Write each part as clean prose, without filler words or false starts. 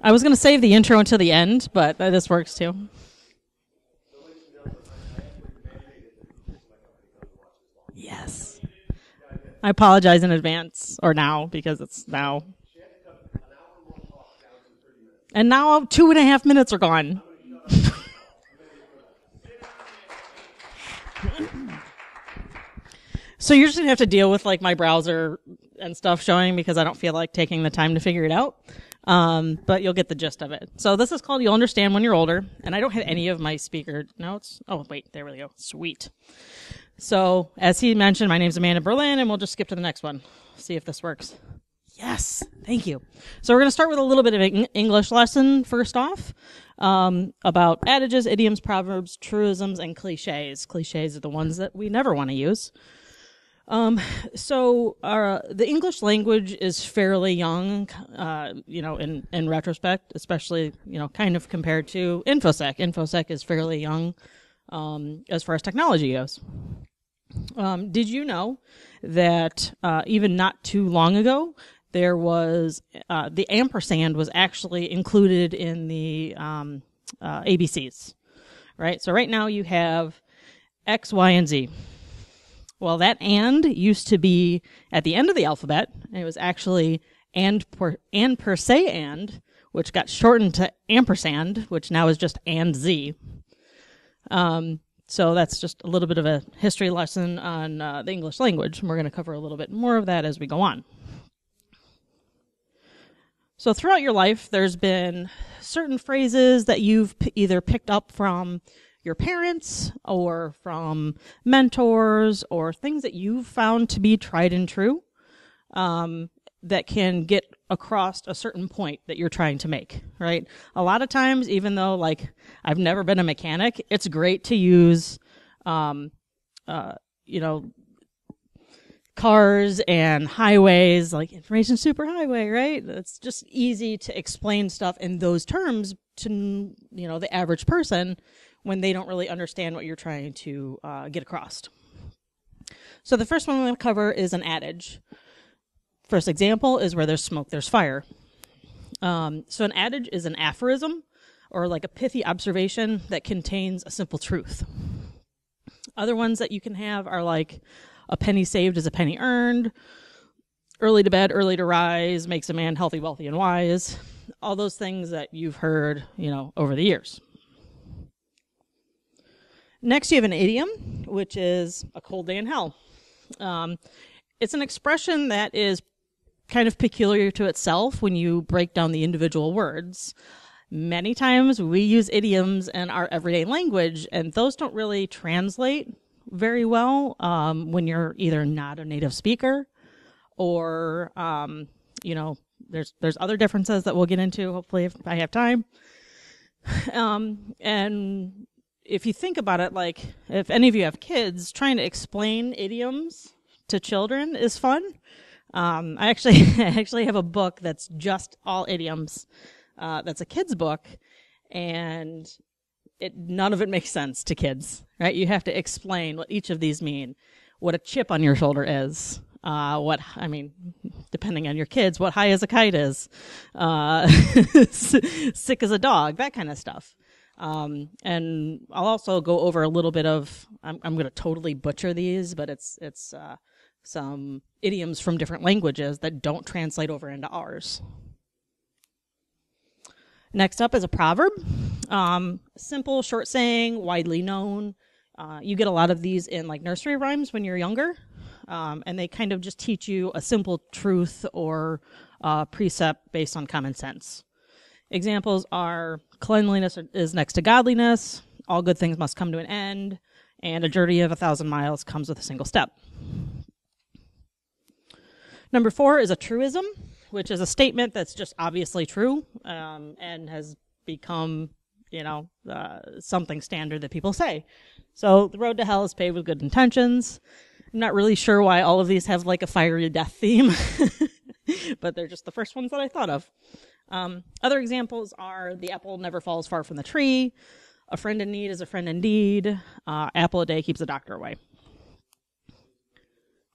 I was going to save the intro until the end, but this works too. Yes. I apologize in advance, or now, because it's now. And now 2.5 minutes are gone. So you're just going to have to deal with like my browser and stuff showing because I don't feel like taking the time to figure it out. But you'll get the gist of it. So this is called You'll Understand When You're Older. And I don't have any of my speaker notes. Oh, wait, there we go. Sweet. So as he mentioned, my name's Amanda Berlin, and we'll just skip to the next one. See if this works. Yes, thank you. So we're going to start with a little bit of an English lesson first off, about adages, idioms, proverbs, truisms, and cliches. Cliches are the ones that we never want to use. So the English language is fairly young, in retrospect, especially, kind of compared to InfoSec. InfoSec is fairly young, as far as technology goes. Did you know that, even not too long ago, there was, the ampersand was actually included in the, ABCs, right? So right now you have X, Y, and Z. Well, that and used to be at the end of the alphabet, and it was actually and per se and, which got shortened to ampersand, which now is just and Z. So that's just a little bit of a history lesson on the English language, and we're going to cover a little bit more of that as we go on. So throughout your life, there's been certain phrases that you've either picked up from your parents or from mentors or things that you've found to be tried and true, that can get across a certain point that you're trying to make, right? A lot of times, even though like I've never been a mechanic, it's great to use, cars and highways, like information superhighway, right? It's just easy to explain stuff in those terms to, the average person when they don't really understand what you're trying to get across. So the first one I'm going to cover is an adage. First example is where there's smoke, there's fire. So an adage is an aphorism or like a pithy observation that contains a simple truth. Other ones that you can have are like a penny saved is a penny earned, early to bed, early to rise, makes a man healthy, wealthy, and wise. All those things that you've heard, over the years. Next, you have an idiom, which is a cold day in hell. It's an expression that is kind of peculiar to itself when you break down the individual words. Many times we use idioms in our everyday language, and those don't really translate very well when you're either not a native speaker or, there's other differences that we'll get into, hopefully, if I have time. And if you think about it, like if any of you have kids, trying to explain idioms to children is fun. I actually have a book that's just all idioms. That's a kid's book, and none of it makes sense to kids, right? You have to explain what each of these mean, what a chip on your shoulder is, depending on your kids, what high as a kite is, sick as a dog, that kind of stuff. And I'll also go over a little bit of, I'm going to totally butcher these, but it's some idioms from different languages that don't translate over into ours. Next up is a proverb. Simple, short saying, widely known. You get a lot of these in like nursery rhymes when you're younger. And they kind of just teach you a simple truth or precept based on common sense. Examples are cleanliness is next to godliness, all good things must come to an end, and a journey of 1,000 miles comes with a single step. Number 4 is a truism, which is a statement that's just obviously true and has become, something standard that people say. So the road to hell is paved with good intentions. I'm not really sure why all of these have like a fiery death theme, but they're just the first ones that I thought of. Other examples are the apple never falls far from the tree, a friend in need is a friend indeed, apple a day keeps the doctor away.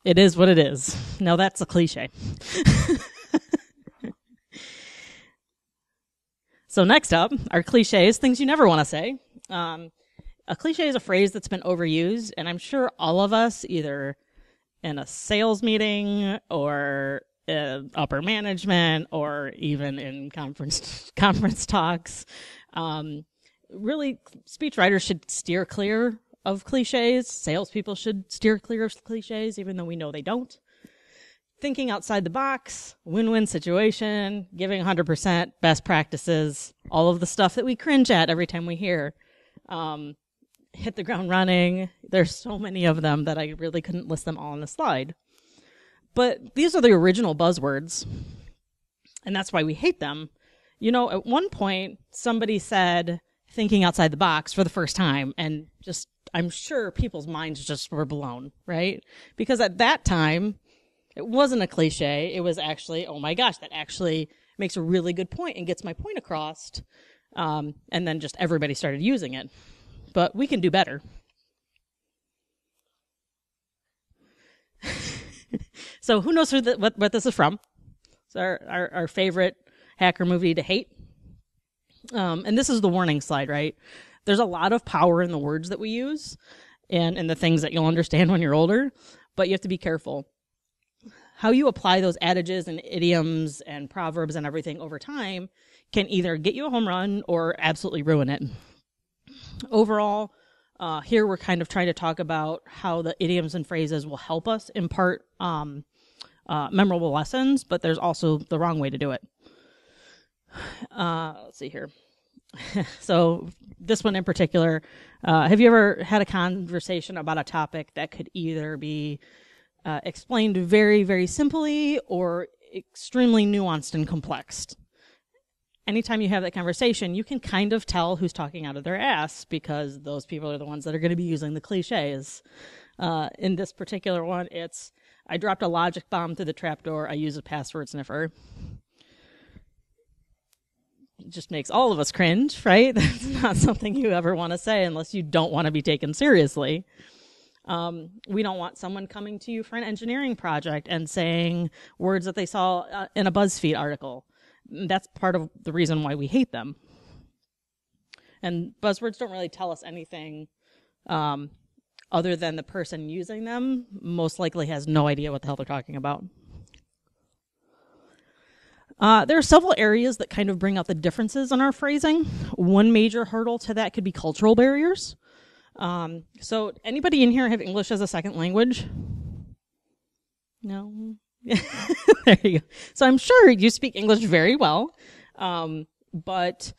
It is what it is. Now that's a cliche. So next up are cliches, things you never want to say. A cliche is a phrase that's been overused, and I'm sure all of us, either in a sales meeting or upper management or even in conference talks, really, speechwriters should steer clear of cliches. Salespeople should steer clear of cliches, even though we know they don't. Thinking outside the box, win-win situation, giving 100%, best practices, all of the stuff that we cringe at every time we hear. Hit the ground running. There's so many of them that I really couldn't list them all on the slide. But these are the original buzzwords, and that's why we hate them. You know, at one point, somebody said thinking outside the box for the first time, and just, I'm sure people's minds just were blown, right? Because at that time, it wasn't a cliche. It was actually, oh my gosh, that actually makes a really good point and gets my point across. And then just everybody started using it. But we can do better. So who knows what this is from? It's our favorite hacker movie to hate. And this is the warning slide, right? There's a lot of power in the words that we use and in the things that you'll understand when you're older, but you have to be careful. How you apply those adages and idioms and proverbs and everything over time can either get you a home run or absolutely ruin it. Overall, here we're kind of trying to talk about how the idioms and phrases will help us impart memorable lessons, but there's also the wrong way to do it. Let's see here. So this one in particular, have you ever had a conversation about a topic that could either be explained very, very simply or extremely nuanced and complex? Anytime you have that conversation, you can kind of tell who's talking out of their ass because those people are the ones that are going to be using the cliches. In this particular one, it's, I dropped a logic bomb through the trapdoor, I use a password sniffer. It just makes all of us cringe, right? That's not something you ever want to say unless you don't want to be taken seriously. We don't want someone coming to you for an engineering project and saying words that they saw in a BuzzFeed article. That's part of the reason why we hate them. And buzzwords don't really tell us anything other than the person using them most likely has no idea what the hell they're talking about. There are several areas that kind of bring out the differences in our phrasing. One major hurdle to that could be cultural barriers. So anybody in here have English as a second language? No? There you go. So I'm sure you speak English very well. But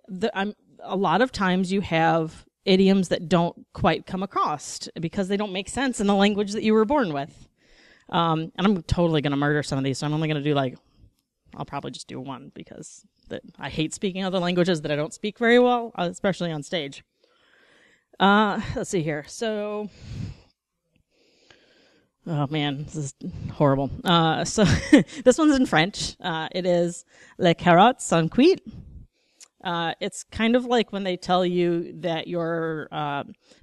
a lot of times you have idioms that don't quite come across because they don't make sense in the language that you were born with. And I'm totally going to murder some of these. So I'm only going to do I'll probably just do one because I hate speaking other languages that I don't speak very well, especially on stage. Let's see here. So, oh man, this is horrible. So this one's in French. It is les carottes sont cuites. It's kind of like when they tell you that your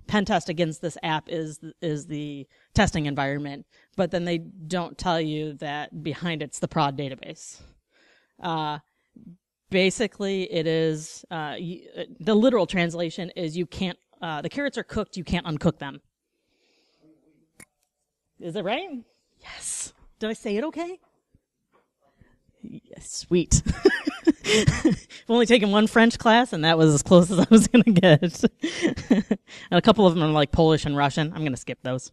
pen test against this app is the testing environment, but then they don't tell you that behind it's the prod database. Basically, it is the literal translation is you can't. The carrots are cooked, you can't uncook them. Is that right? Yes. Did I say it okay? Yes, sweet. I've only taken one French class, and that was as close as I was going to get. And a couple of them are like Polish and Russian. I'm going to skip those.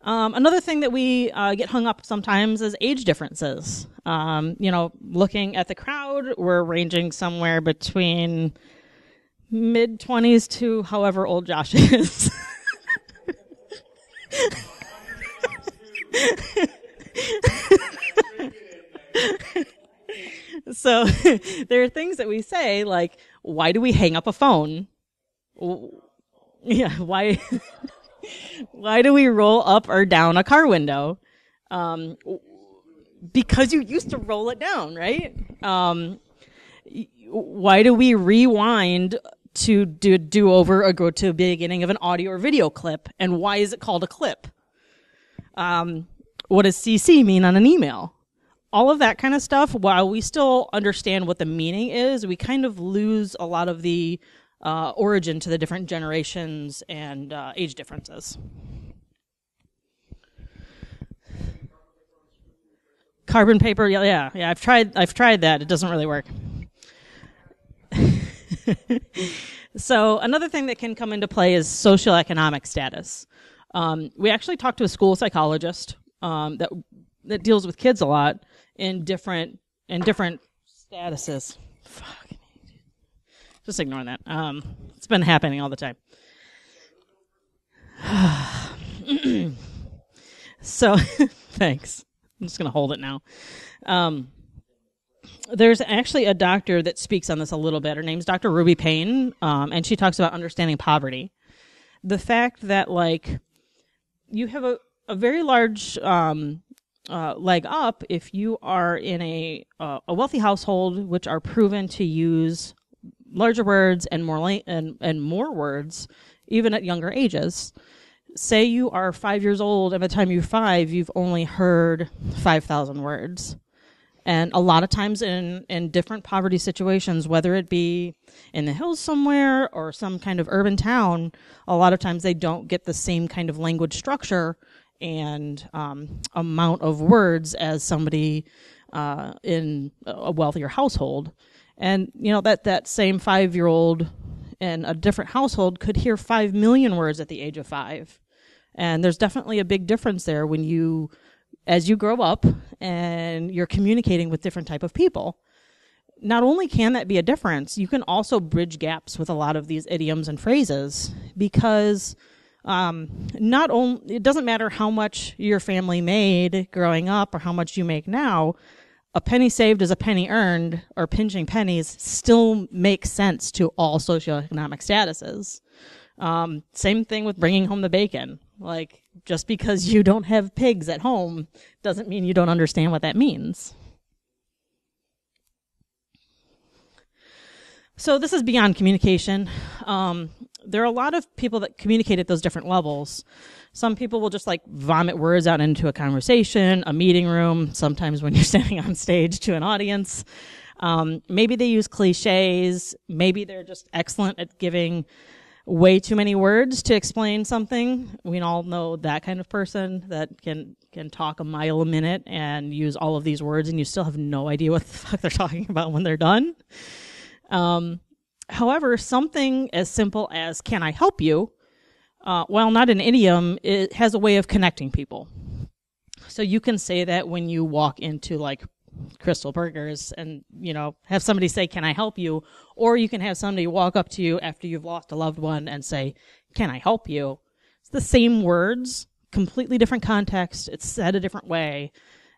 Another thing that we get hung up sometimes is age differences. Looking at the crowd, we're ranging somewhere between mid-20s to however old Josh is. So there are things that we say like, why do we hang up a phone? Yeah, why do we roll up or down a car window? Because you used to roll it down, right? Why do we rewind to do over or go to the beginning of an audio or video clip? And why is it called a clip? What does CC mean on an email? all of that kind of stuff, while we still understand what the meaning is, we kind of lose a lot of the origin to the different generations and age differences. Carbon paper, yeah. I've tried that. It doesn't really work. So another thing that can come into play is socioeconomic status. We actually talked to a school psychologist that deals with kids a lot in different statuses. Fuck. Just ignoring that. It's been happening all the time. So, thanks. I'm just going to hold it now. There's actually a doctor that speaks on this a little bit. Her name's Dr. Ruby Payne, and she talks about understanding poverty. The fact that, like, you have a very large leg up if you are in a wealthy household, which are proven to use larger words and more words, even at younger ages. Say you are 5 years old, and by the time you're 5, you've only heard 5,000 words. And a lot of times in different poverty situations, whether it be in the hills somewhere or some kind of urban town, a lot of times they don't get the same kind of language structure and amount of words as somebody in a wealthier household. And, that same 5-year-old in a different household could hear 5 million words at the age of 5. And there's definitely a big difference there as you grow up and you're communicating with different type of people. Not only can that be a difference, you can also bridge gaps with a lot of these idioms and phrases because it doesn't matter how much your family made growing up or how much you make now. A penny saved is a penny earned, or pinching pennies still makes sense to all socioeconomic statuses. Same thing with bringing home the bacon. Like, just because you don't have pigs at home doesn't mean you don't understand what that means. So this is beyond communication. There are a lot of people that communicate at those different levels. Some people will just vomit words out into a conversation, a meeting room, sometimes when you're standing on stage to an audience. Maybe they use cliches. Maybe they're just excellent at giving way too many words to explain something. We all know that kind of person that can talk a mile a minute and use all of these words, and you still have no idea what the fuck they're talking about when they're done. However, something as simple as "can I help you," while not an idiom, it has a way of connecting people. So you can say that when you walk into Crystal Burgers and, have somebody say, "Can I help you?" Or you can have somebody walk up to you after you've lost a loved one and say, "Can I help you?" It's the same words, completely different context. It's said a different way.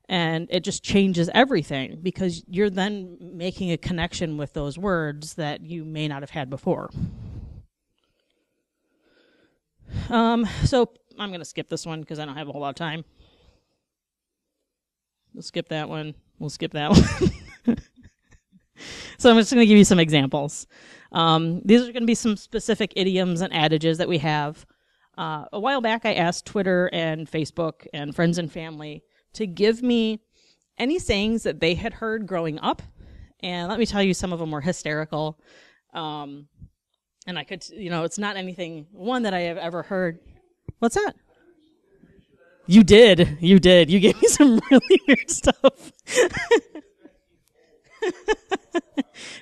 And it just changes everything because you're then making a connection with those words that you may not have had before. So I'm going to skip this one because I don't have a whole lot of time. We'll skip that one. We'll skip that one. So I'm just going to give you some examples. These are going to be some specific idioms and adages that we have. A while back, I asked Twitter and Facebook and friends and family to give me any sayings that they had heard growing up. And let me tell you, some of them were hysterical. And I could, it's not anything, one that I have ever heard. What's that? You did. You gave me some really weird stuff.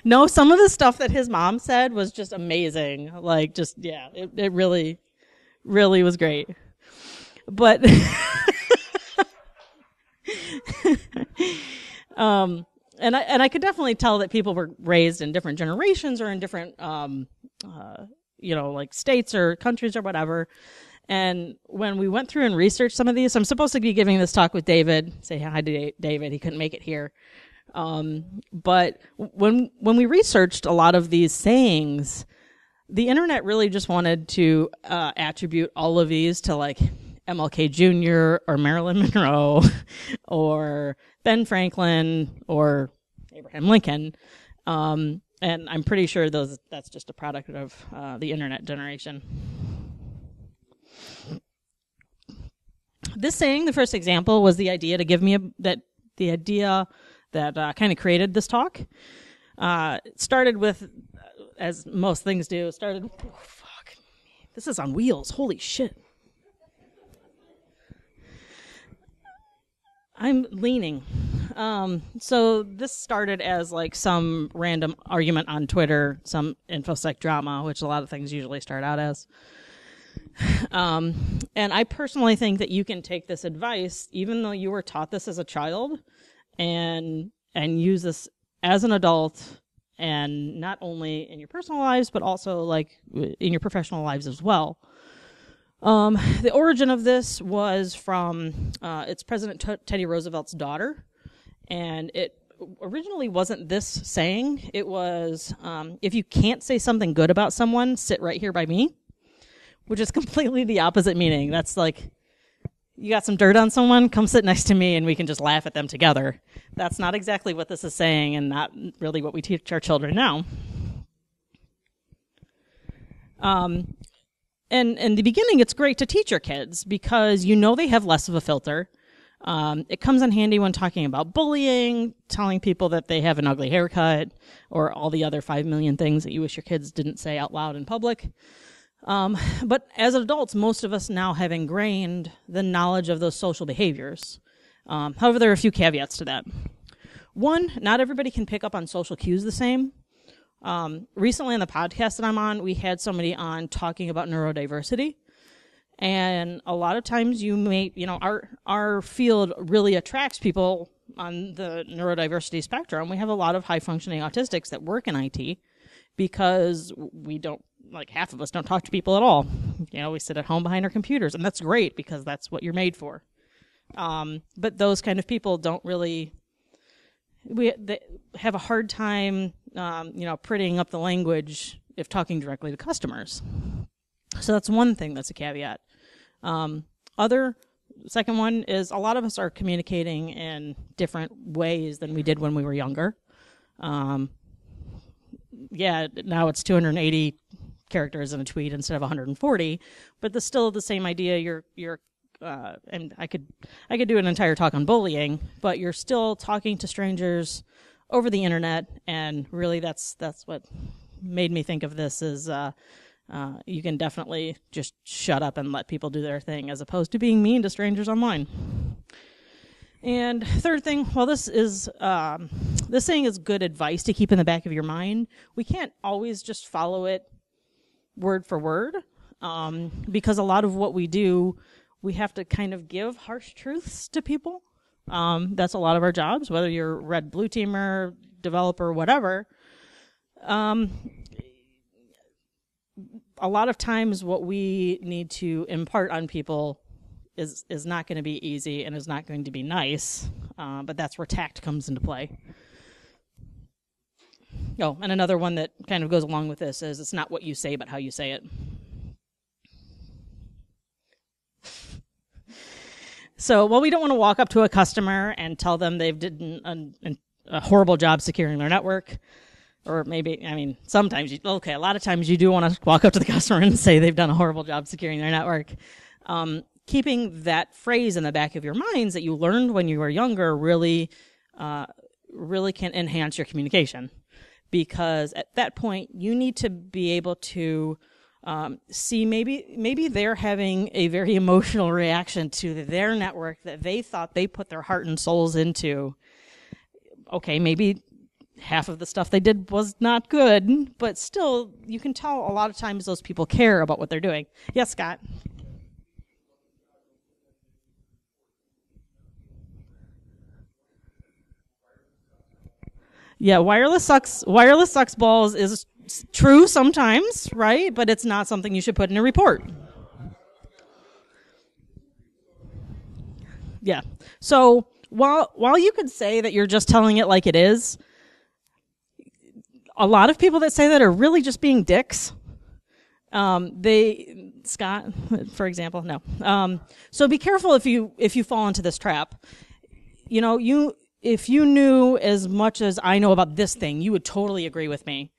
No, some of the stuff that his mom said was just amazing. It really, really was great. But, and I could definitely tell that people were raised in different generations or in different, states or countries or whatever. And when we went through and researched some of these, I'm supposed to be giving this talk with David. Say hi to David. He couldn't make it here. But when we researched a lot of these sayings, the internet really just wanted to attribute all of these to MLK Jr. or Marilyn Monroe or Ben Franklin or Abraham Lincoln. And I'm pretty sure that's just a product of the internet generation. This saying, the first example, was the idea to give me that the idea that kind of created this talk started with, as most things do, this is on wheels. Holy shit. I'm leaning. So this started as like some random argument on Twitter, some InfoSec drama, which a lot of things usually start out as. And I personally think that you can take this advice, even though you were taught this as a child, and use this as an adult, and not only in your personal lives, but also like in your professional lives as well. The origin of this was from it's President Teddy Roosevelt's daughter, and it originally wasn't this saying. It was, if you can't say something good about someone, sit right here by me, which is completely the opposite meaning. That's like, you got some dirt on someone, come sit next to me and we can just laugh at them together. That's not exactly what this is saying, and not really what we teach our children now. And in the beginning, it's great to teach your kids because you know they have less of a filter. It comes in handy when talking about bullying, telling people that they have an ugly haircut, or all the other 5 million things that you wish your kids didn't say out loud in public. But as adults, most of us now have ingrained the knowledge of those social behaviors. However, there are a few caveats to that. One, not everybody can pick up on social cues the same. Recently on the podcast that I'm on, we had somebody on talking about neurodiversity. And a lot of times our field really attracts people on the neurodiversity spectrum. We have a lot of high functioning autistics that work in IT because we don't, like half of us don't talk to people at all. We sit at home behind our computers, and that's great because that's what you're made for. But those kind of people don't really, they have a hard time, prettying up the language if talking directly to customers. So that's one thing that's a caveat. Second one is a lot of us are communicating in different ways than we did when we were younger. Now it's 280 characters in a tweet instead of 140, but that's still the same idea. And I could do an entire talk on bullying, but you're still talking to strangers over the internet, and really that's what made me think of this is you can definitely just shut up and let people do their thing as opposed to being mean to strangers online. And third thing, while this saying is good advice to keep in the back of your mind, we can't always just follow it word for word, because a lot of what we do, we have to kind of give harsh truths to people. That's a lot of our jobs, whether you're red blue teamer, developer, whatever. A lot of times what we need to impart on people is not going to be easy and is not going to be nice, but that's where tact comes into play. Oh, and another one that kind of goes along with this is it's not what you say, but how you say it. So, we don't want to walk up to a customer and tell them they've done a horrible job securing their network. Or maybe, sometimes, a lot of times you do want to walk up to the customer and say they've done a horrible job securing their network. Keeping that phrase in the back of your minds that you learned when you were younger really can enhance your communication. Because at that point, you need to be able to see maybe they're having a very emotional reaction to their network that they thought they put their heart and souls into. Okay, maybe half of the stuff they did was not good, but still, you can tell a lot of times those people care about what they're doing. Yes, Scott? Yeah, wireless sucks balls is true sometimes, right? But it's not something you should put in a report. Yeah. So while you could say that you're just telling it like it is, a lot of people that say that are really just being dicks. Scott, for example, no. So be careful if you fall into this trap. If you knew as much as I know about this thing, you would totally agree with me.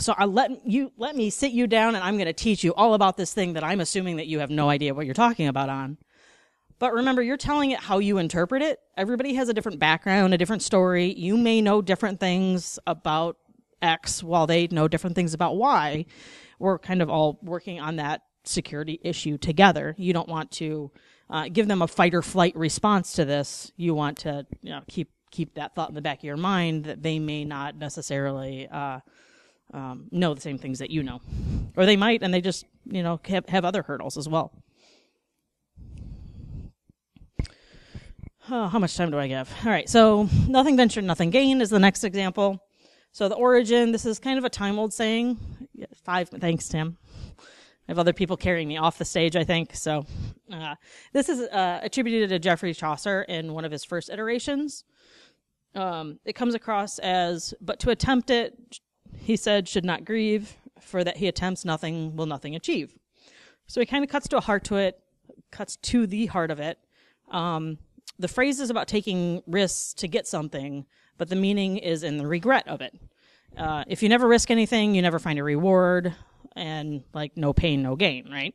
So let me sit you down and I'm going to teach you all about this thing that I'm assuming that you have no idea what you're talking about on. But remember, you're telling it how you interpret it. Everybody has a different background, a different story. You may know different things about X while they know different things about Y. We're kind of all working on that security issue together. You don't want to give them a fight or flight response to this. You want to keep that thought in the back of your mind that they may not necessarily know the same things that you know. Or they might, and they just have other hurdles as well. Oh, how much time do I give? All right, so nothing ventured, nothing gained is the next example. So the origin, this is kind of a time-old saying. 5, thanks, Tim. I have other people carrying me off the stage, I think. So this is attributed to Geoffrey Chaucer in one of his first iterations. It comes across as, but to attempt it, he said, should not grieve, for that he attempts nothing will nothing achieve. So he kind of cuts to the heart of it. The phrase is about taking risks to get something, but the meaning is in the regret of it. If you never risk anything, you never find a reward, and no pain, no gain, right?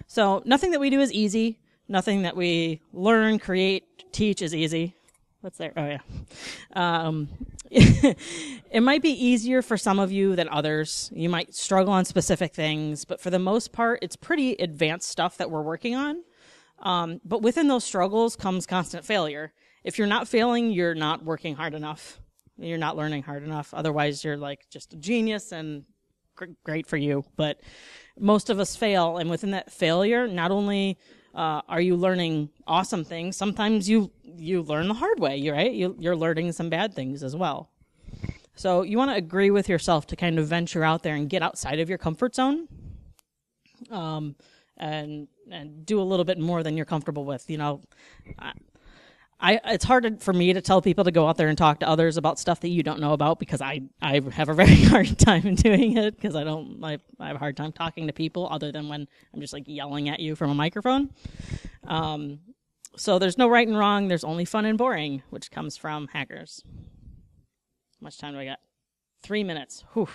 So nothing that we do is easy. Nothing that we learn, create, teach is easy. What's there? Oh, yeah. It might be easier for some of you than others. You might struggle on specific things, but for the most part, it's pretty advanced stuff that we're working on. But within those struggles comes constant failure. If you're not failing, you're not working hard enough. You're not learning hard enough. Otherwise, you're just a genius and great for you. But most of us fail. And within that failure, not only are you learning awesome things, sometimes you learn the hard way, right? You're learning some bad things as well. So you want to agree with yourself to kind of venture out there and get outside of your comfort zone. And do a little bit more than you're comfortable with. It's hard for me to tell people to go out there and talk to others about stuff that you don't know about, because I have a very hard time doing it, because I have a hard time talking to people other than when I'm just yelling at you from a microphone. So there's no right and wrong. There's only fun and boring, which comes from hackers. How much time do I got? 3 minutes. Whew.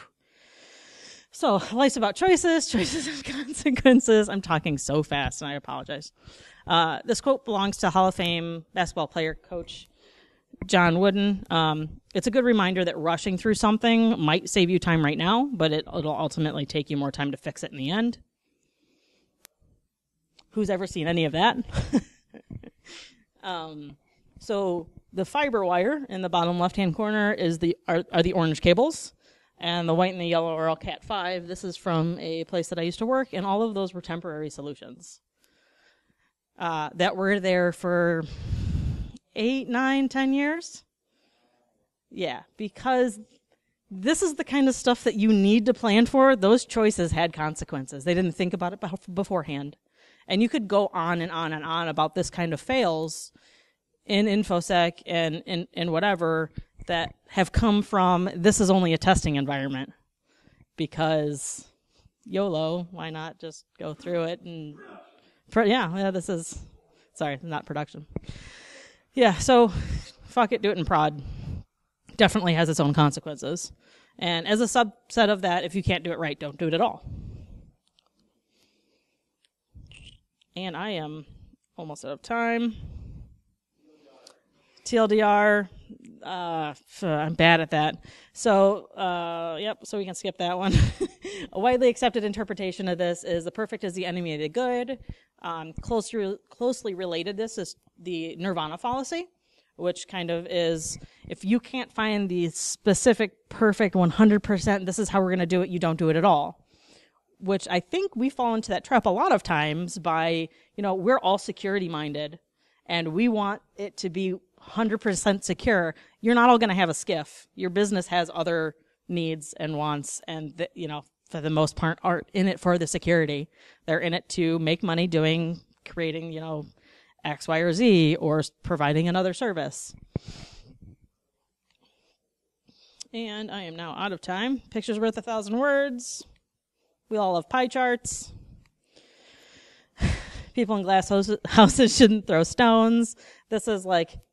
So life's about choices and consequences. I'm talking so fast, and I apologize. This quote belongs to Hall of Fame basketball player coach John Wooden. It's a good reminder that rushing through something might save you time right now, but it'll ultimately take you more time to fix it in the end. Who's ever seen any of that? So the fiber wire in the bottom left-hand corner are the orange cables. And the white and the yellow are all Cat 5. This is from a place that I used to work, and all of those were temporary solutions that were there for 8, 9, 10 years. Yeah, because this is the kind of stuff that you need to plan for. Those choices had consequences. They didn't think about it beforehand. And you could go on and on and on about this kind of fails in InfoSec and whatever that have come from, this is only a testing environment, because YOLO, why not just go through it? And this is, sorry, not production. Yeah, so fuck it, do it in prod. Definitely has its own consequences. And as a subset of that, if you can't do it right, don't do it at all. And I am almost out of time. TLDR, I'm bad at that. So, so we can skip that one. A widely accepted interpretation of this is the perfect is the enemy of the good. Closely related, this is the Nirvana fallacy, which kind of is, if you can't find the specific, perfect 100%, this is how we're going to do it, you don't do it at all. Which I think we fall into that trap a lot of times by, we're all security minded and we want it to be 100% secure. You're not all going to have a SCIF. Your business has other needs and wants, and for the most part, aren't in it for the security. They're in it to make money creating, X, Y, or Z, or providing another service. And I am now out of time. Picture's worth 1,000 words. We all love pie charts. People in glass houses shouldn't throw stones. This is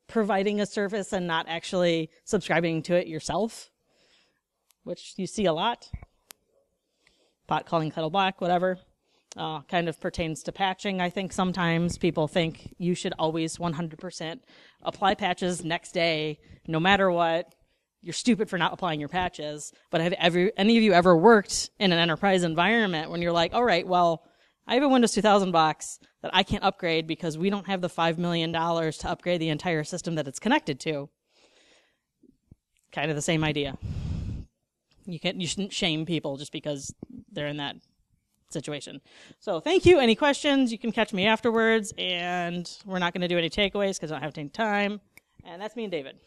providing a service and not actually subscribing to it yourself, which you see a lot. Pot calling kettle black, whatever. kind of pertains to patching. I think sometimes people think you should always 100% apply patches next day, no matter what. You're stupid for not applying your patches. But have any of you ever worked in an enterprise environment when you're like, all right, well, I have a Windows 2000 box that I can't upgrade because we don't have the $5 million to upgrade the entire system that it's connected to. Kind of the same idea. You shouldn't shame people just because they're in that situation. So thank you. Any questions? You can catch me afterwards, and we're not going to do any takeaways because I don't have any time. And that's me and David.